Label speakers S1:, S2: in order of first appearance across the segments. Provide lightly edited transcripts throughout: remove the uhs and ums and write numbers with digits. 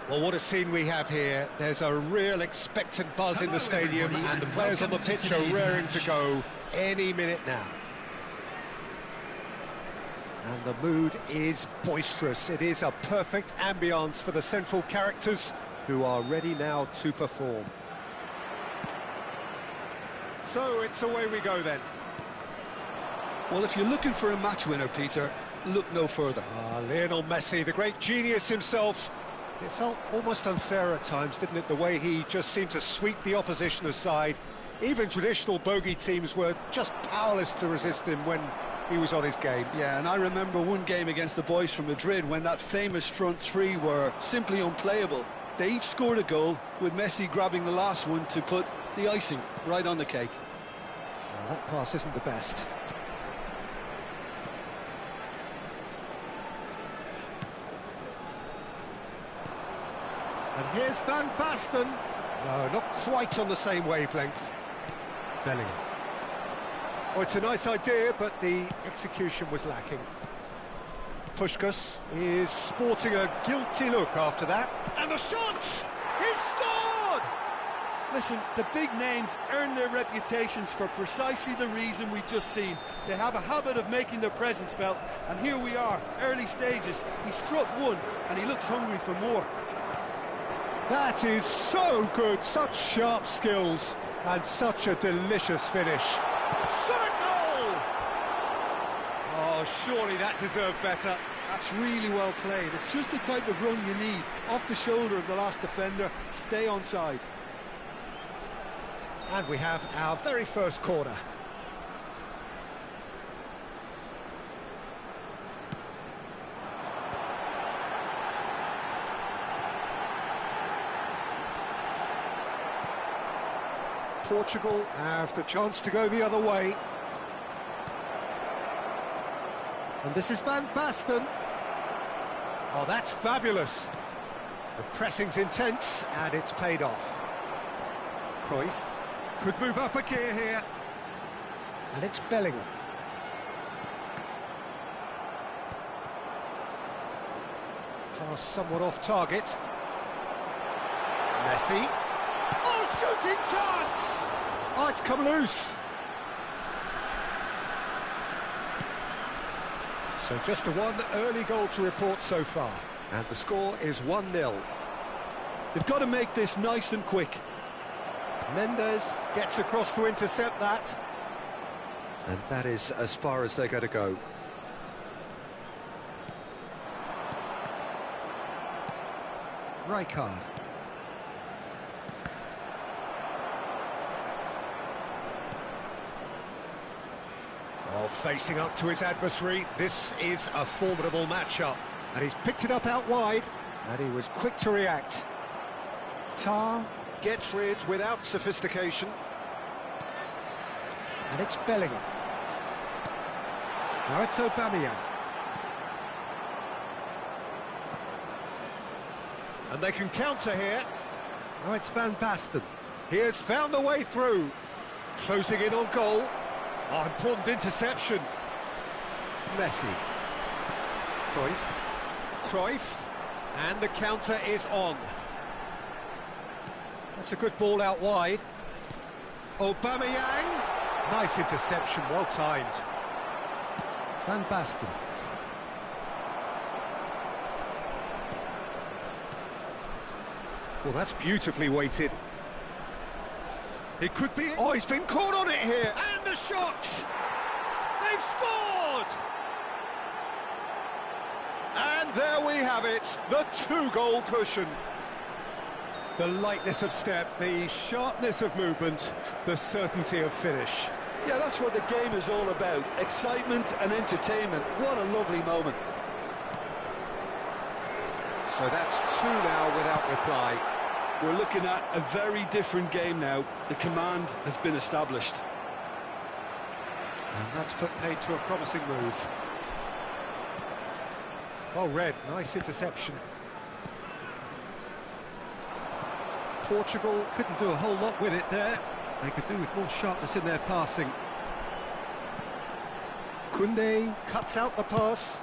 S1: Well, what a scene we have here. There's a real expectant buzz in the stadium, and the players on the pitch are raring to go any minute now. And the mood is boisterous. It is a perfect ambience for the central characters who are ready now to perform. So it's away we go then.
S2: Well, if you're looking for a match winner, Peter, look no further.
S1: Lionel Messi, the great genius himself. It felt almost unfair at times, didn't it, the way he just seemed to sweep the opposition aside. Even traditional bogey teams were just powerless to resist him when he was on his game.
S2: Yeah, and I remember one game against the boys from Madrid when that famous front three were simply unplayable. They each scored a goal, with Messi grabbing the last one to put the icing right on the cake.
S1: Well, that pass isn't the best. And here's Van Basten. No, not quite on the same wavelength. Bellingham. Oh, it's a nice idea, but the execution was lacking. Puskás is sporting a guilty look after that. And the shot! He's scored!
S2: Listen, the big names earn their reputations for precisely the reason we've just seen. They have a habit of making their presence felt, and here we are, early stages. He struck one, and he looks hungry for more.
S1: That is so good, such sharp skills, and such a delicious finish. Shot a goal! Oh, surely that deserved better.
S2: That's really well played. It's just the type of run you need. Off the shoulder of the last defender, stay onside.
S1: And we have our very first corner. Portugal have the chance to go the other way. And this is Van Basten. Oh, that's fabulous. The pressing's intense, and it's paid off. Cruyff could move up a gear here. And it's Bellingham. Pass somewhat off target. Messi. Oh, shooting chance! Oh, it's come loose. So just the one early goal to report so far. And the score is 1-0.
S2: They've got to make this nice and quick.
S1: Mendes gets across to intercept that. And that is as far as they're going to go. Rijkaard. Oh, facing up to his adversary, this is a formidable matchup. And he's picked it up out wide, and he was quick to react. Tar gets rid without sophistication. And it's Bellingham. Now it's Aubameyang. And they can counter here. Now it's Van Basten. He has found the way through. Closing in on goal. Oh, important interception. Messi. Cruyff. And the counter is on. That's a good ball out wide. Aubameyang. Nice interception, well timed. Van Basten. Well, that's beautifully weighted. It could be... Oh, he's been caught on it here. And the shot! They've scored! And there we have it, the two-goal cushion. The lightness of step, the sharpness of movement, the certainty of finish.
S2: Yeah, that's what the game is all about. Excitement and entertainment. What a lovely moment.
S1: So that's two now without reply.
S2: We're looking at a very different game now. The command has been established.
S1: And that's put paid to a promising move. Well read, nice interception. Portugal couldn't do a whole lot with it there. They could do with more sharpness in their passing. Koundé cuts out the pass.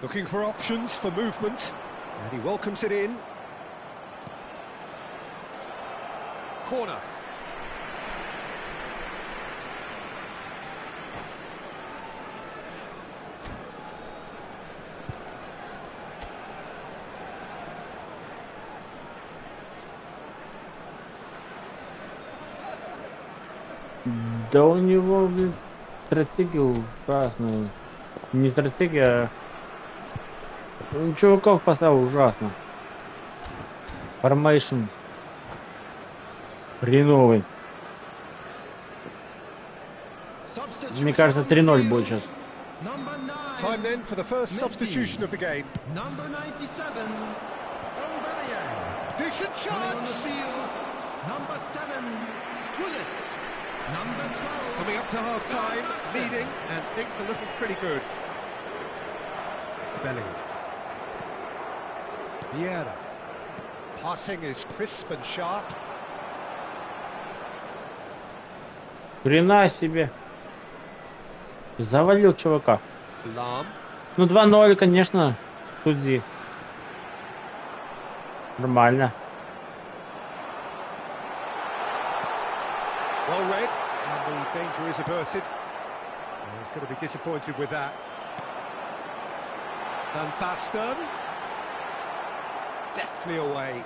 S1: Looking for options for movement, and he welcomes it in. Corner.
S3: Да у него, блин, стратегия ужасная. Не стратегия, а... Чуваков поставил ужасно. Формейшн хреновый. Мне кажется, 3-0 будет сейчас.
S1: Time then for the first substitution of the game.
S4: Number 97, Aubameyang.
S1: Decent
S4: Coming on the
S1: chance!
S4: field, number 7, Gullit. Number 12.
S1: Coming up to half-time, leading, and things are looking pretty good. Bellingham. Vieira. Passing is crisp and sharp.
S3: Хрена себе. Завалил чувака.
S1: Lam.
S3: Ну 2-0, конечно, суди. Нормально.
S1: Well read, and the danger is averted. Well, he's going to be disappointed with that. Van Basten. Deftly away.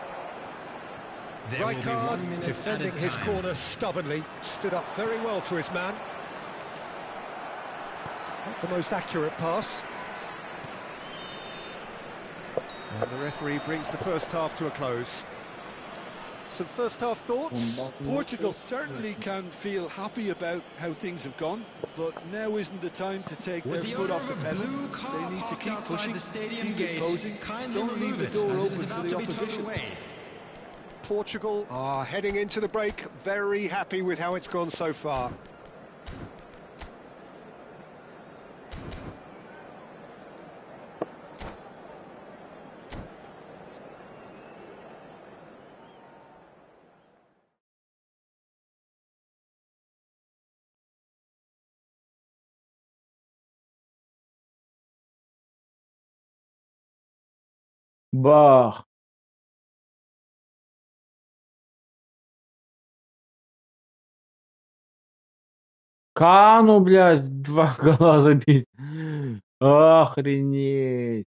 S4: There will be 1
S1: Rijkaard
S4: minute
S1: defending
S4: added
S1: his
S4: time.
S1: corner stubbornly. Stood up very well to his man. Not the most accurate pass. And the referee brings the first half to a close. Some first half thoughts?
S2: Portugal certainly can feel happy about how things have gone, but now isn't the time to take their
S4: With the
S2: foot
S4: owner
S2: off the
S4: of a
S2: pedal.
S4: blue car
S2: They need to
S4: parked
S2: keep
S4: outside
S2: pushing,
S4: the stadium
S2: keep
S4: gate,
S2: imposing,
S4: kindly
S2: don't leave
S4: remove
S2: the
S4: it,
S2: door
S4: as it is
S2: open for
S4: about
S2: the
S4: to be towed
S2: opposition.
S4: away.
S1: Portugal are heading into the break, very happy with how it's gone so far.
S3: Бах. Кану, блядь, 2 гола забить. Охренеть.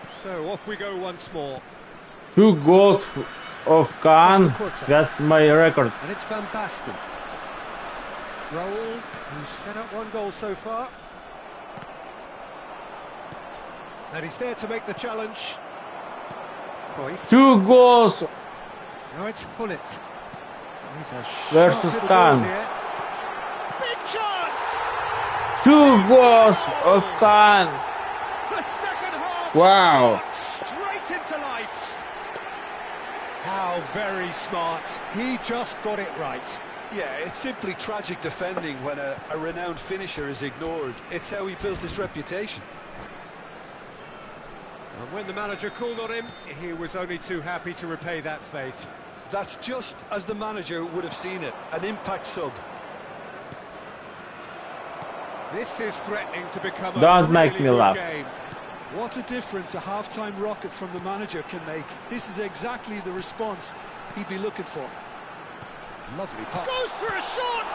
S1: So off we go once more.
S3: 2 goals of Khan. That's my record.
S1: And it's Van Basten. Raul, who's set up 1 goal so far. And he's there to make the challenge. Cruyff.
S3: 2 goals.
S1: Now it's Hullet. He's a
S3: Versus
S1: sharp little
S3: Khan.
S1: ball here. Big chance!
S3: 2 goals of Khan.
S1: The second half.
S3: Wow.
S1: Straight into life. How very smart. He just got it right.
S2: Yeah, it's simply tragic defending when a renowned finisher is ignored. It's how he built his reputation.
S1: And when the manager called on him, he was only too happy to repay that faith.
S2: That's just as the manager would have seen it, an impact sub.
S1: This is threatening to become a
S3: Don't make
S1: really
S3: me
S1: good
S3: laugh.
S1: game.
S2: What a difference a half-time rocket from the manager can make. This is exactly the response he'd be looking for.
S1: Lovely pass. Goes for a shot!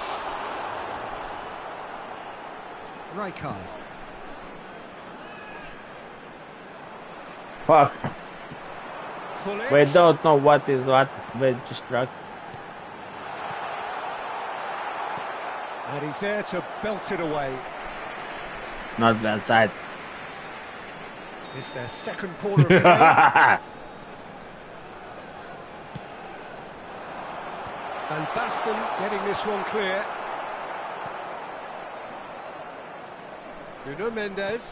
S1: Rijkaard.
S3: Fuck.
S1: Hullet.
S3: We don't know what is what. We distract.
S1: And he's there to belt it away.
S3: Not bad side.
S1: It's their second corner of the game. And Basten getting this one clear. Nuno Mendes.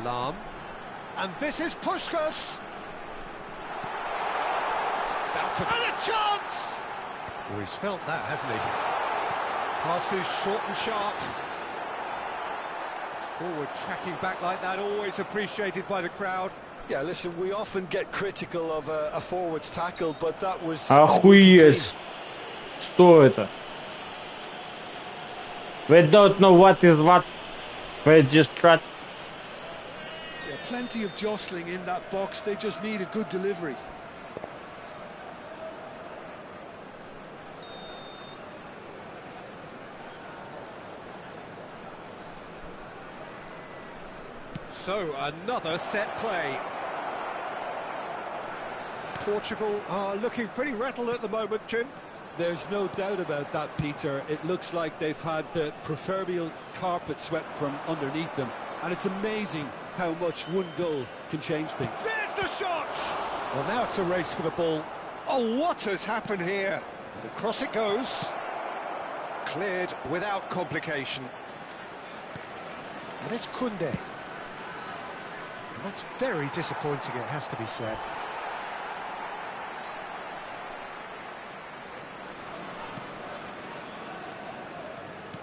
S1: Lam. And this is Puskás. And a chance! Oh, he's felt that, hasn't he? Passes short and sharp. Forward tracking back like that, always appreciated by the crowd.
S2: Yeah, listen, we often get critical of a forward's tackle, but that was...
S3: Охуеть! Что это? We don't know what is what. We just tried.
S2: Yeah, plenty of jostling in that box. They just need a good delivery.
S1: So, another set play. Portugal are looking pretty rattled at the moment, Jim.
S2: There's no doubt about that, Peter. It looks like they've had the proverbial carpet swept from underneath them. And it's amazing how much one goal can change things.
S1: There's the shot! Well, now it's a race for the ball. Oh, what has happened here? And across it goes. Cleared without complication. And it's Koundé. And that's very disappointing, it has to be said.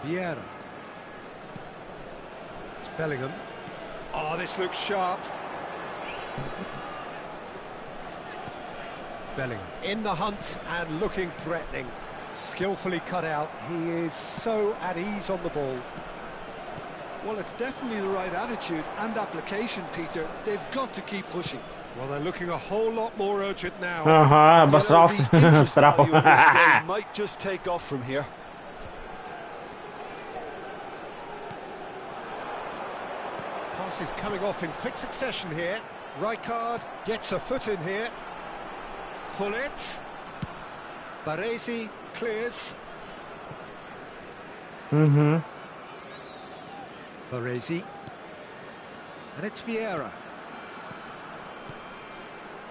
S1: Vieira. It's Bellingham. Oh, this looks sharp. Bellingham in the hunt and looking threatening. Skillfully cut out. He is so at ease on the ball.
S2: Well, it's definitely the right attitude and application, Peter. They've got to keep pushing.
S1: Well, they're looking a whole lot more urgent now.
S3: Ага, обосрался.
S2: The interest value in this game might just take off from here.
S1: Passes coming off in quick succession here. Rijkaard gets a foot in here. Gullit. Baresi clears. Baresi. And it's Vieira.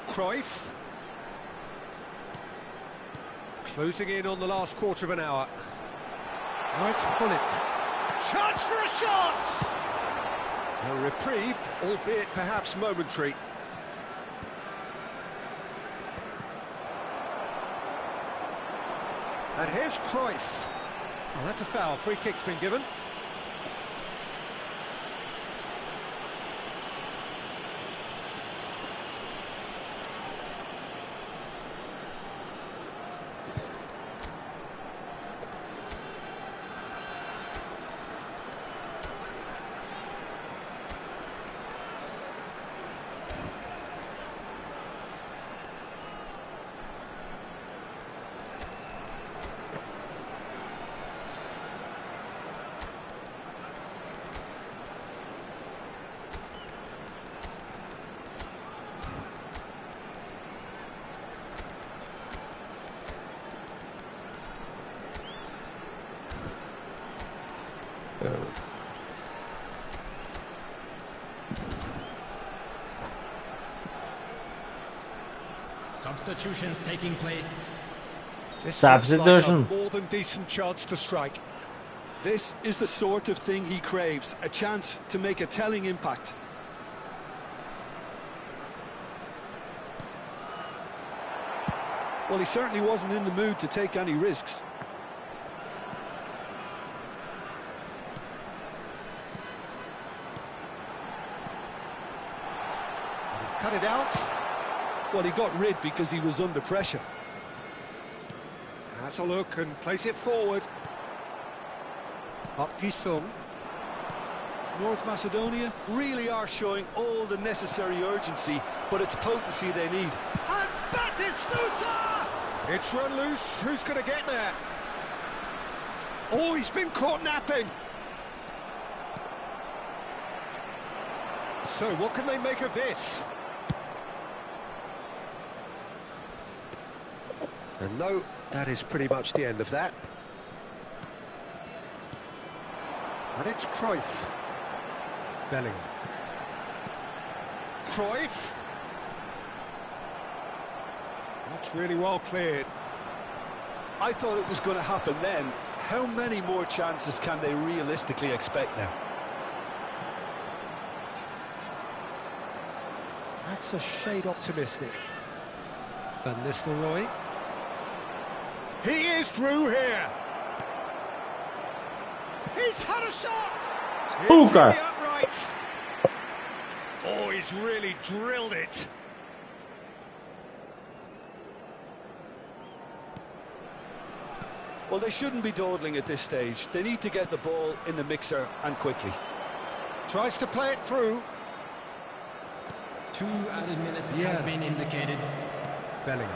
S1: Cruyff. Closing in on the last quarter of an hour. Now it's Gullit. Chance for a shot! A reprieve, albeit perhaps momentary. And here's Cruyff. Well, that's a foul. Free kick's been given.
S4: Substitutions taking place.
S1: This
S3: Substitution.
S1: looks like a more than decent chance to strike.
S2: This is the sort of thing he craves, a chance to make a telling impact. Well, he certainly wasn't in the mood to take any risks.
S1: He's cut it out.
S2: Well, he got rid because he was under pressure.
S1: Has a look and plays it forward. Up Ji-sung.
S2: North Macedonia really are showing all the necessary urgency, but it's potency they need.
S1: And Batistuta! It's run loose. Who's going to get there? Oh, he's been caught napping. So, what can they make of this? And no, that is pretty much the end of that. And it's Cruyff. Bellingham. Cruyff. That's really well cleared.
S2: I thought it was going to happen then. How many more chances can they realistically expect now?
S1: That's a shade optimistic. Van Nistelrooy. He is through here. He's had a shot.
S3: Uga.
S1: Upright. Oh, he's he's really drilled it.
S2: Well, they shouldn't be dawdling at this stage. They need to get the ball in the mixer and quickly.
S1: Tries to play it through.
S4: 2 added minutes has been indicated.
S1: Bellingham.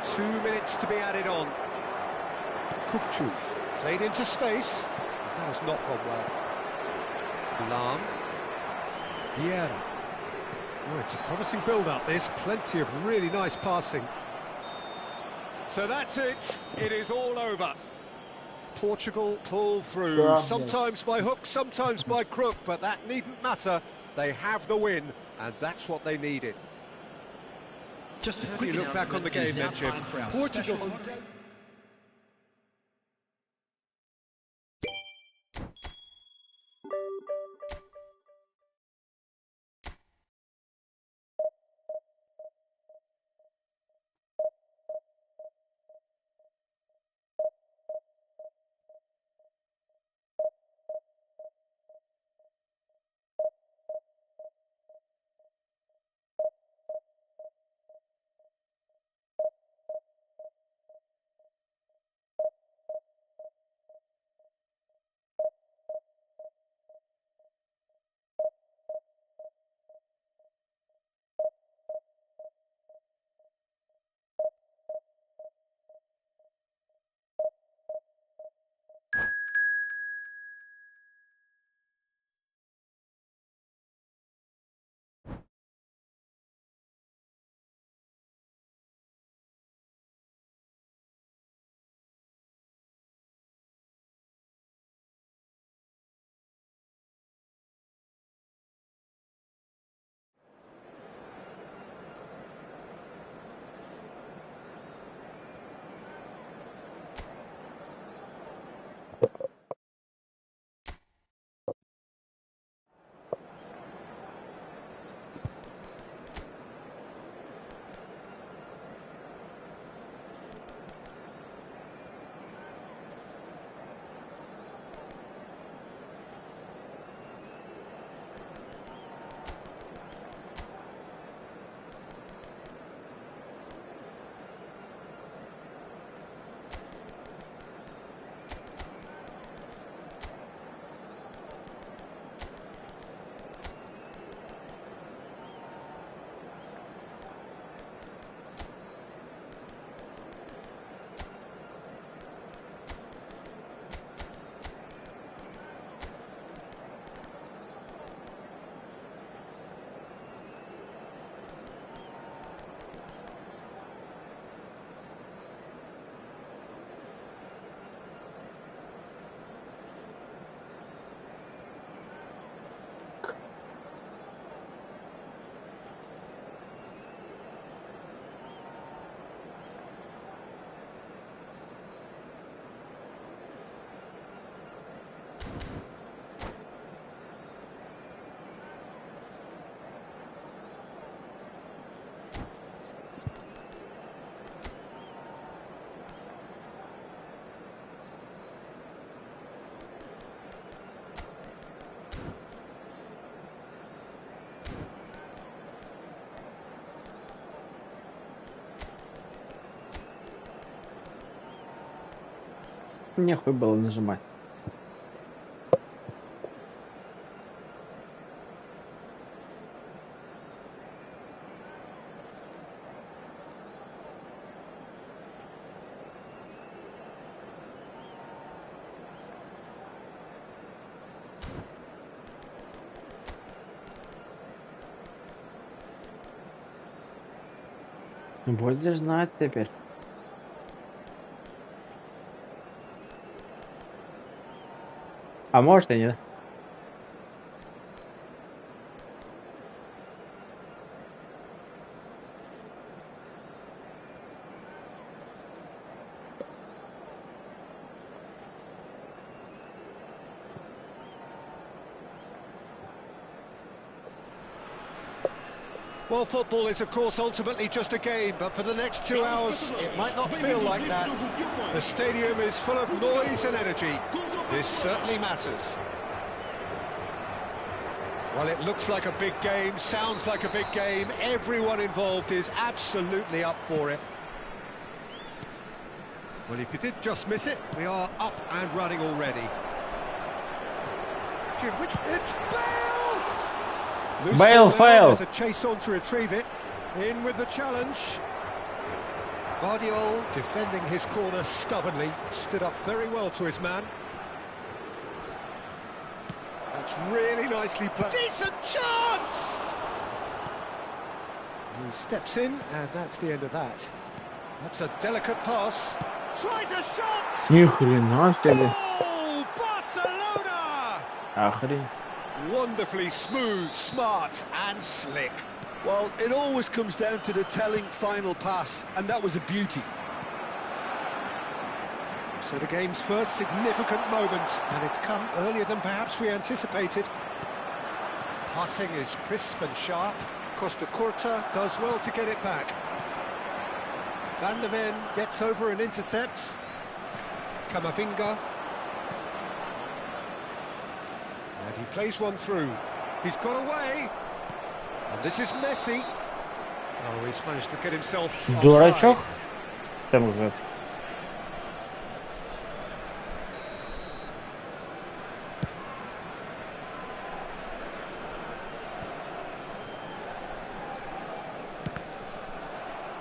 S1: 2 minutes to be added on. Kupchu. Played into space. That has not gone well. Lam. Vieira. Oh, it's a promising build-up, this. Plenty of really nice passing. So that's it. It is all over. Portugal pull through. Sometimes by hook, sometimes by crook, but that needn't matter. They have the win, and that's what they needed.
S4: Just
S1: How do you look back on the game then, Jim?
S2: Portugal.
S3: Нехуй было нажимать. Будешь знать теперь. А может и нет.
S1: Well, football is, of course, ultimately just a game, but for the next 2 hours, it might not feel like that. The stadium is full of noise and energy. This certainly matters. Well, it looks like a big game, sounds like a big game. Everyone involved is absolutely up for it. Well, if you did just miss it, we are up and running already. Which it's Bale!
S3: Bale failed.
S1: There's a chase on to retrieve it. In with the challenge. Guardiola defending his corner stubbornly, stood up very well to his man. That's really nicely played. Decent chance! He steps in, and that's the end of that. That's a delicate pass. Tries a shot!
S3: Ни хрена себе.
S1: Oh, Barcelona!
S3: Охрень.
S1: Wonderfully smooth, smart, and slick.
S2: Well, it always comes down to the telling final pass, and that was a beauty.
S1: So the game's first significant moment, and it's come earlier than perhaps we anticipated. Passing is crisp and sharp. Costa Curta does well to get it back. Van der Ven gets over and intercepts. Camavinga. And he plays one through. He's got away. And this is Messi. Oh, he's managed to get himself
S3: Дурачок.
S1: offside.
S3: Там как раз.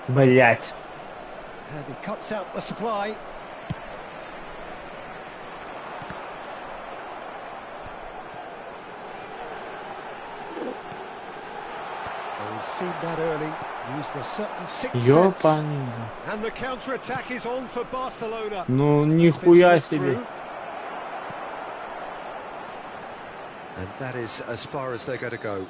S3: Блять.
S1: And he cuts out the supply. Well, he's seen that early. Used a certain sixth sense.
S3: Ёпаный.
S1: And the counter-attack is on for Barcelona.
S3: Ну,
S1: It's been
S3: нихуя
S1: slipped
S3: себе.
S1: through. And that is as far as they're going to go.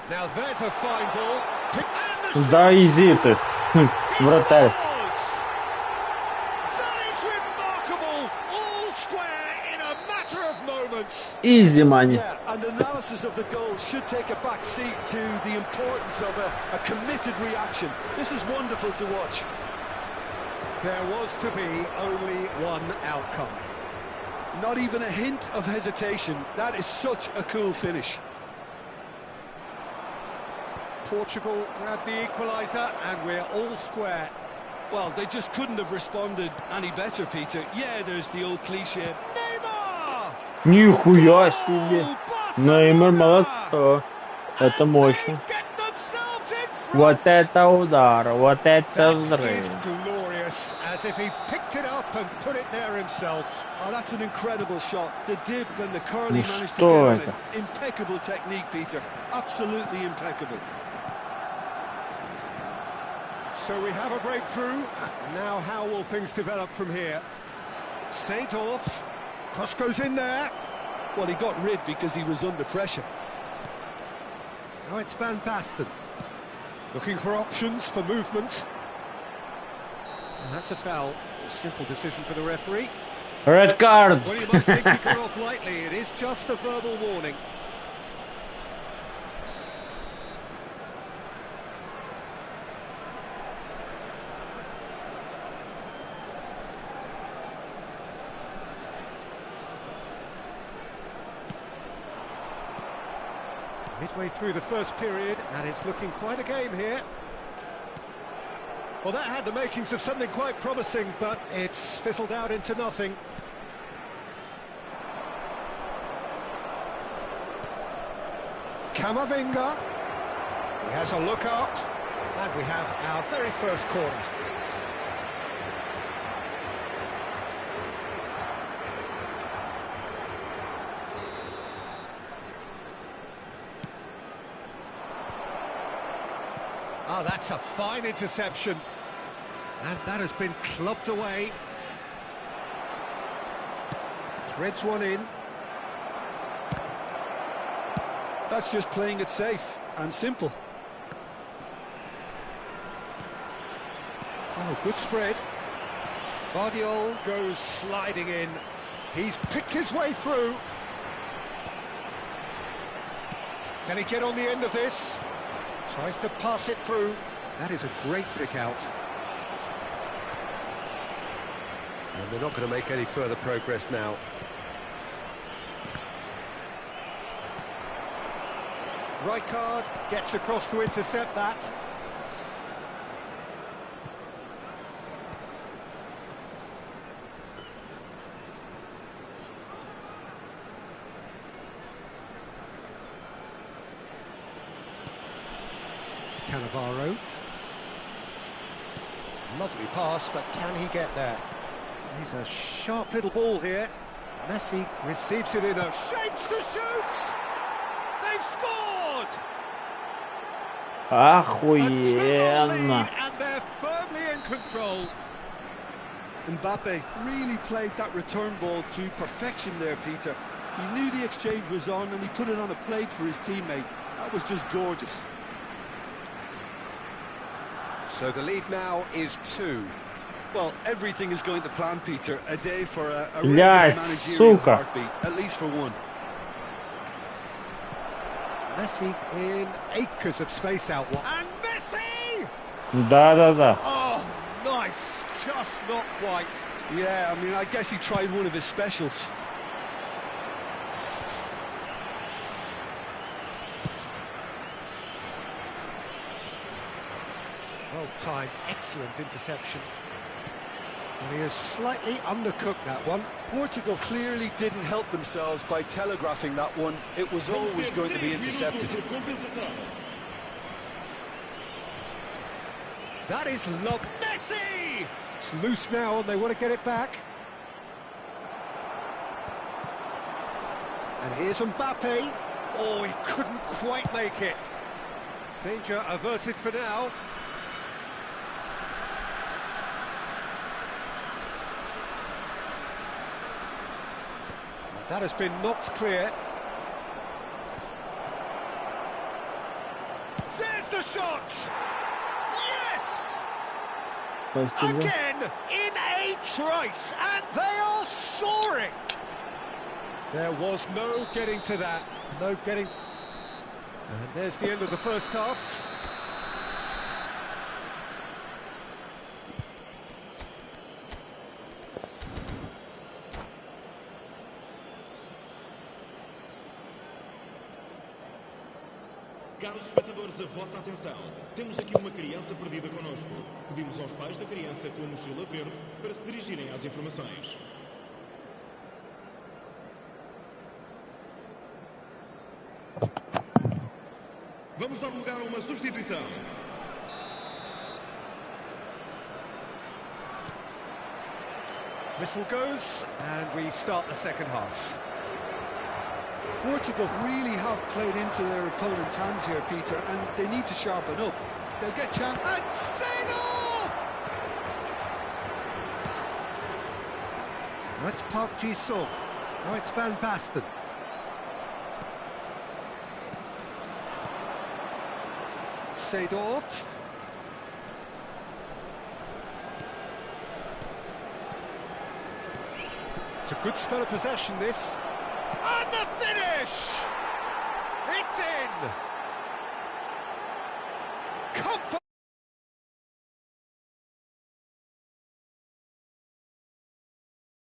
S1: Now there's a fine ball. And the
S3: Да
S1: shot!
S3: изи ты, вратарь.
S1: That is remarkable. All square in a matter of moments.
S3: Изи мани.
S2: Yeah, and analysis of the goal should take a back seat to the importance of a committed reaction. This is wonderful to watch.
S1: There was to be only one outcome.
S2: Not even a hint of hesitation. That is such a cool finish.
S1: Portugal grabbed the equaliser and we're all square.
S2: Well, they just couldn't have responded any better, Peter. Yeah, there's the old cliche.
S1: Neymar!
S3: Нихуя себе.
S1: Goal,
S3: Неймар
S1: Barcelona!
S3: молодца. Это мощно.
S1: They get themselves in front.
S3: Вот это удар, вот это
S1: That is
S3: взрыв.
S1: glorious, as if he picked it up and put it there himself.
S2: Oh, that's an incredible shot. The dip and the curl he
S3: Ну
S2: managed to
S3: что
S2: get on
S3: это?
S2: it. Impeccable technique, Peter. Absolutely impeccable.
S1: So we have a breakthrough. Now how will things develop from here? Seedorf. Cross goes in there.
S2: Well, he got rid because he was under pressure.
S1: Now it's Van Basten. Looking for options for movement. And that's a foul. A simple decision for the referee.
S3: Red card.
S1: Well, you might think he got off lightly. It is just a verbal warning. Midway through the first period, and it's looking quite a game here. Well, that had the makings of something quite promising, but it's fizzled out into nothing. Camavinga. He has a look up, and we have our very first corner. Oh, that's a fine interception. And that has been clubbed away. Threads one in.
S2: That's just playing it safe and simple.
S1: Oh, good spread. Guardiola goes sliding in. He's picked his way through. Can he get on the end of this? Tries to pass it through. That is a great pick out. And they're not going to make any further progress now. Rijkaard gets across to intercept that. Cannavaro. Lovely pass, but can he get there? He's a sharp little ball here. Messi receives it in a shapes to shoot! They've scored!
S3: Охуенно.
S1: And they're firmly in control.
S2: Mbappe really played that return ball to perfection there, Peter. He knew the exchange was on and he put it on a plate for his teammate. That was just gorgeous.
S1: So the lead now is 2.
S2: Well, everything is going to plan, Peter. A day for a
S3: Бля,
S2: regular managerial
S3: сука.
S2: heartbeat, at least for one.
S1: Messi in acres of space out wide. And Messi!
S3: Да-да-да.
S1: Oh, nice. Just not quite.
S2: Yeah, I mean, I guess he tried one of his specials.
S1: Well timed, excellent interception. And he has slightly undercooked that one.
S2: Portugal clearly didn't help themselves by telegraphing that one. It was always going to be intercepted.
S1: That is love. Messi! It's loose now and they want to get it back. And here's Mbappe. Oh, he couldn't quite make it. Danger averted for now. That has been knocked clear. There's the shot! Yes! Again, in a trice, and they are soaring! There was no getting to that. No getting... And there's the end of the first half.
S5: Caros espectadores, a vossa atenção. Temos aqui uma criança perdida connosco. Pedimos aos pais da criança com a mochila verde para se dirigirem às informações. Vamos dar lugar a uma substituição.
S1: Whistle goes, and we start the second half.
S2: Portugal really have played into their opponent's hands here, Peter, and they need to sharpen up. They'll get chance.
S1: And Seno! Now it's Park Ji-sung. Now it's Van Basten. Seedorf. It's a good spell of possession, this. And the finish! It's in! Comfort!